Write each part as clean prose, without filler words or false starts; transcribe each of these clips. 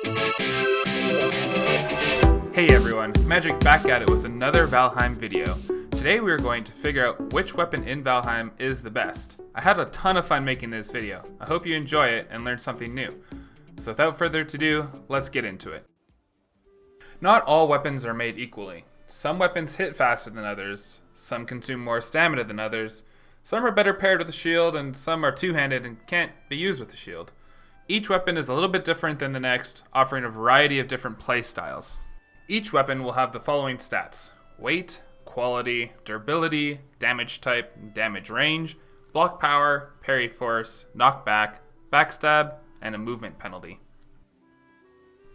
Hey everyone, Magic back at it with another Valheim video. Today we are going to figure out which weapon in Valheim is the best. I had a ton of fun making this video. I hope you enjoy it and learn something new. So without further ado, let's get into it. Not all weapons are made equally. Some weapons hit faster than others, some consume more stamina than others, some are better paired with a shield, and some are two-handed and can't be used with a shield. Each weapon is a little bit different than the next, offering a variety of different play styles. Each weapon will have the following stats: weight, quality, durability, damage type, damage range, block power, parry force, knockback, backstab, and a movement penalty.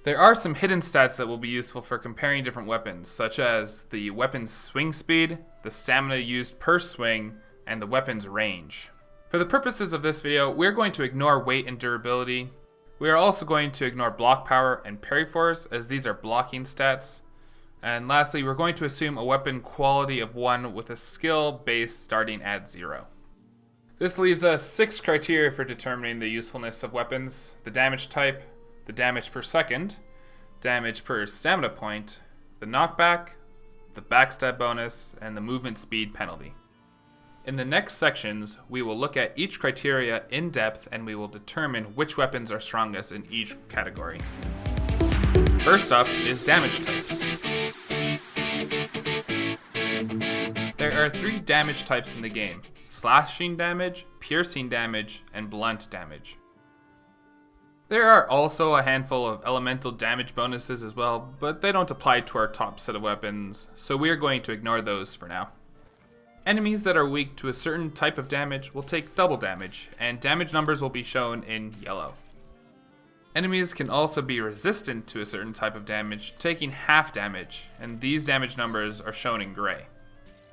There are some hidden stats that will be useful for comparing different weapons, such as the weapon's swing speed, the stamina used per swing, and the weapon's range. For the purposes of this video, we're going to ignore weight and durability. We are also going to ignore block power and parry force, as these are blocking stats. And lastly, we're going to assume a weapon quality of 1 with a skill base starting at 0. This leaves us 6 criteria for determining the usefulness of weapons: the damage type, the damage per second, damage per stamina point, the knockback, the backstab bonus, and the movement speed penalty. In the next sections, we will look at each criteria in depth and we will determine which weapons are strongest in each category. First up is damage types. There are 3 damage types in the game: slashing damage, piercing damage, and blunt damage. There are also a handful of elemental damage bonuses as well, but they don't apply to our top set of weapons, so we are going to ignore those for now. Enemies that are weak to a certain type of damage will take double damage, and damage numbers will be shown in yellow. Enemies can also be resistant to a certain type of damage, taking half damage, and these damage numbers are shown in gray.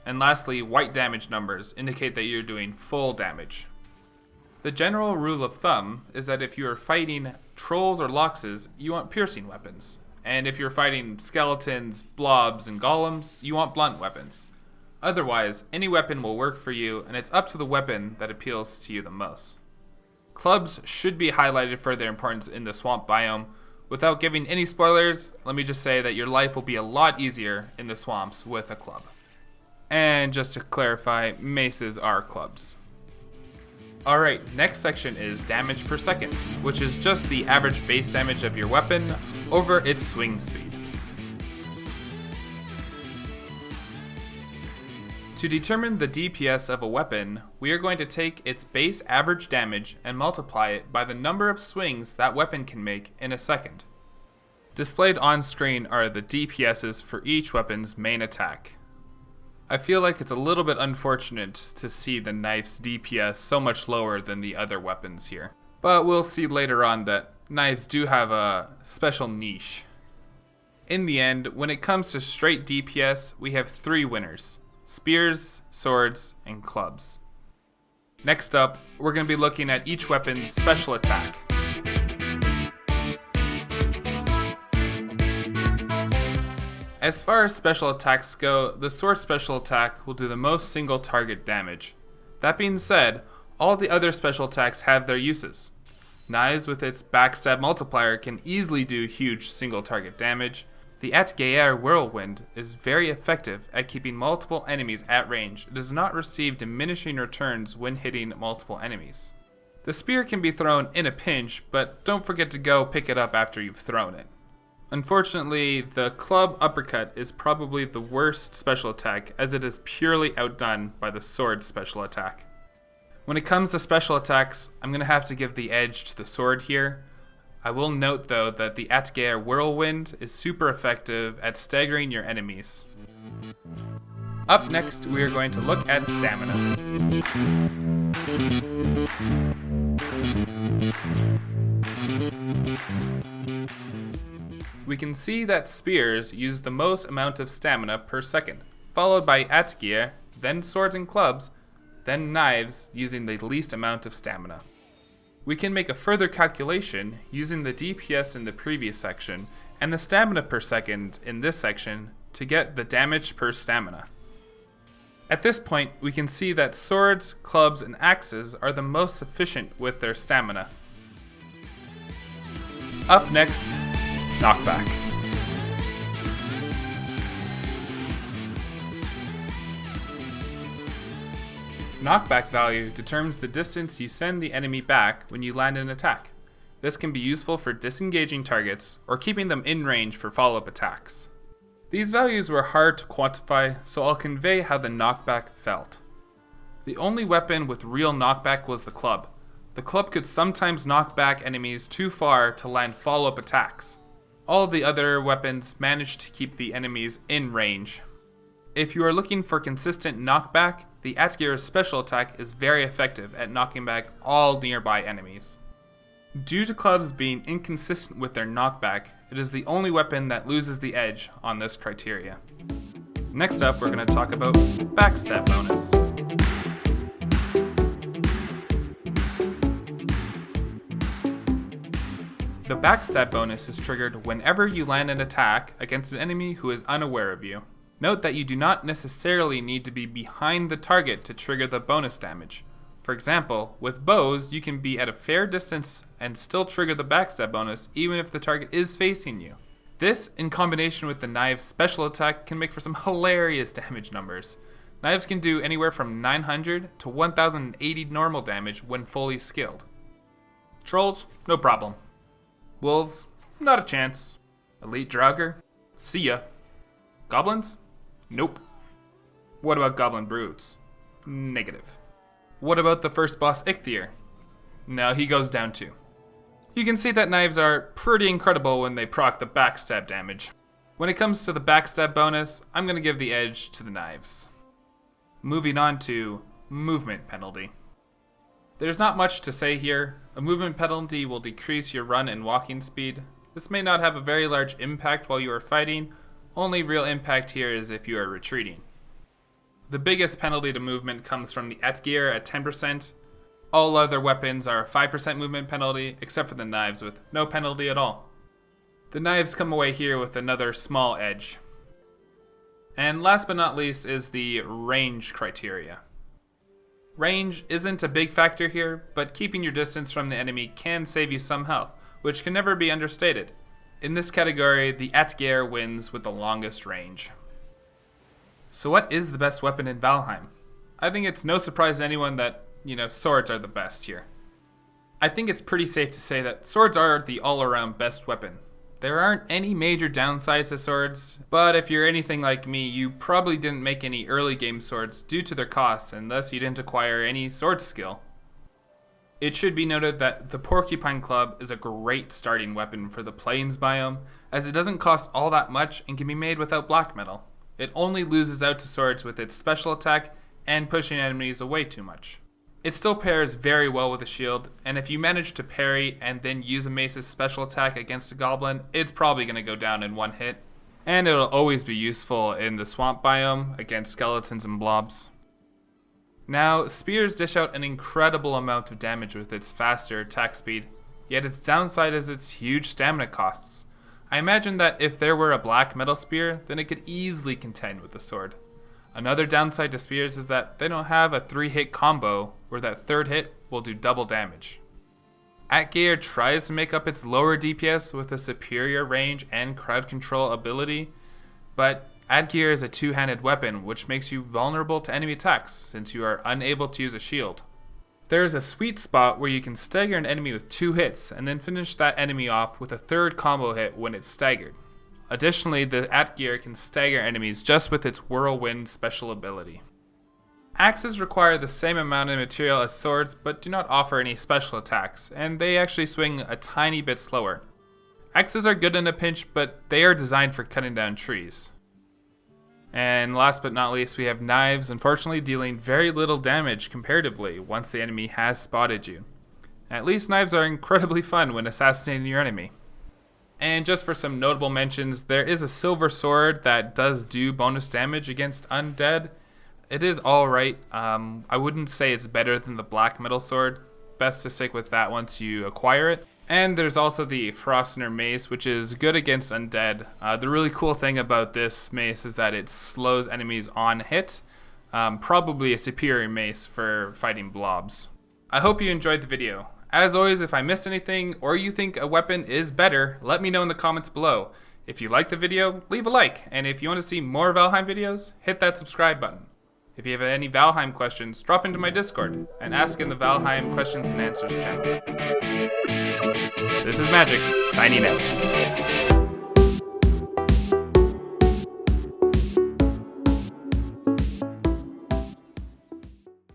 And lastly, white damage numbers indicate that you're doing full damage. The general rule of thumb is that if you are fighting trolls or loxes, you want piercing weapons, and if you're fighting skeletons, blobs, and golems, you want blunt weapons. Otherwise, any weapon will work for you, and it's up to the weapon that appeals to you the most. Clubs should be highlighted for their importance in the swamp biome. Without giving any spoilers, let me just say that your life will be a lot easier in the swamps with a club. And just to clarify, maces are clubs. Alright, next section is damage per second, which is just the average base damage of your weapon over its swing speed. To determine the DPS of a weapon, we are going to take its base average damage and multiply it by the number of swings that weapon can make in a second. Displayed on screen are the DPSs for each weapon's main attack. I feel like it's a little bit unfortunate to see the knife's DPS so much lower than the other weapons here, but we'll see later on that knives do have a special niche. In the end, when it comes to straight DPS, we have 3 winners: spears, swords, and clubs. Next up, we're going to be looking at each weapon's special attack. As far as special attacks go, the sword special attack will do the most single target damage. That being said, all the other special attacks have their uses. Knives with its backstab multiplier can easily do huge single target damage. The Atgeir Whirlwind is very effective at keeping multiple enemies at range. It does not receive diminishing returns when hitting multiple enemies. The spear can be thrown in a pinch, but don't forget to go pick it up after you've thrown it. Unfortunately, the club uppercut is probably the worst special attack, as it is purely outdone by the sword special attack. When it comes to special attacks, I'm going to have to give the edge to the sword here. I will note though that the Atgeir Whirlwind is super effective at staggering your enemies. Up next, we are going to look at stamina. We can see that spears use the most amount of stamina per second, followed by Atgeir, then swords and clubs, then knives using the least amount of stamina. We can make a further calculation using the DPS in the previous section and the stamina per second in this section to get the damage per stamina. At this point, we can see that swords, clubs, and axes are the most efficient with their stamina. Up next Knockback. Knockback value determines the distance you send the enemy back when you land an attack. This can be useful for disengaging targets or keeping them in range for follow-up attacks. These values were hard to quantify, so I'll convey how the knockback felt. The only weapon with real knockback was the club. The club could sometimes knock back enemies too far to land follow-up attacks. All the other weapons managed to keep the enemies in range. If you are looking for consistent knockback, the Atgeir's special attack is very effective at knocking back all nearby enemies. Due to clubs being inconsistent with their knockback, it is the only weapon that loses the edge on this criteria. Next up, we're going to talk about Backstab bonus. The Backstab bonus is triggered whenever you land an attack against an enemy who is unaware of you. Note that you do not necessarily need to be behind the target to trigger the bonus damage. For example, with bows, you can be at a fair distance and still trigger the backstab bonus even if the target is facing you. This, in combination with the knive's special attack, can make for some hilarious damage numbers. Knives can do anywhere from 900 to 1080 normal damage when fully skilled. Trolls, no problem. Wolves, not a chance. Elite Draugr, see ya. Goblins? Nope. What about Goblin Brutes? Negative. What about the first boss Eikthyr? No, he goes down too. You can see that knives are pretty incredible when they proc the backstab damage. When it comes to the backstab bonus, I'm going to give the edge to the knives. Moving on to movement penalty. There's not much to say here. A movement penalty will decrease your run and walking speed. This may not have a very large impact while you are fighting. Only real impact here is if you are retreating. The biggest penalty to movement comes from the Atgeir at 10%. All other weapons are a 5% movement penalty, except for the knives with no penalty at all. The knives come away here with another small edge. And last but not least is the range criteria. Range isn't a big factor here, but keeping your distance from the enemy can save you some health, which can never be understated. In this category, the Atgeir wins with the longest range. So what is the best weapon in Valheim? I think it's no surprise to anyone that, swords are the best here. I think it's pretty safe to say that swords are the all-around best weapon. There aren't any major downsides to swords, but if you're anything like me, you probably didn't make any early game swords due to their costs unless you didn't acquire any sword skill. It should be noted that the Porcupine Club is a great starting weapon for the Plains biome, as it doesn't cost all that much and can be made without black metal. It only loses out to swords with its special attack and pushing enemies away too much. It still pairs very well with a shield, and if you manage to parry and then use a mace's special attack against a goblin, it's probably going to go down in one hit. And it'll always be useful in the swamp biome against skeletons and blobs. Now, spears dish out an incredible amount of damage with its faster attack speed, yet its downside is its huge stamina costs. I imagine that if there were a black metal spear, then it could easily contend with the sword. Another downside to spears is that they don't have a 3-hit combo, where that third hit will do double damage. Atgeir tries to make up its lower DPS with a superior range and crowd control ability, but Atgeir is a two-handed weapon, which makes you vulnerable to enemy attacks since you are unable to use a shield. There is a sweet spot where you can stagger an enemy with 2 hits and then finish that enemy off with a third combo hit when it's staggered. Additionally, the Atgeir can stagger enemies just with its Whirlwind special ability. Axes require the same amount of material as swords but do not offer any special attacks, and they actually swing a tiny bit slower. Axes are good in a pinch, but they are designed for cutting down trees. And last but not least, we have knives, unfortunately dealing very little damage comparatively once the enemy has spotted you. At least knives are incredibly fun when assassinating your enemy. And just for some notable mentions, there is a silver sword that does do bonus damage against undead. It is alright. I wouldn't say it's better than the black metal sword. Best to stick with that once you acquire it. And there's also the Frostner mace, which is good against undead. The really cool thing about this mace is that it slows enemies on hit. Probably a superior mace for fighting blobs. I hope you enjoyed the video. As always, if I missed anything or you think a weapon is better, let me know in the comments below. If you liked the video, leave a like, and if you want to see more Valheim videos, hit that subscribe button. If you have any Valheim questions, drop into my Discord and ask in the Valheim Questions and Answers channel. This is Magic, signing out.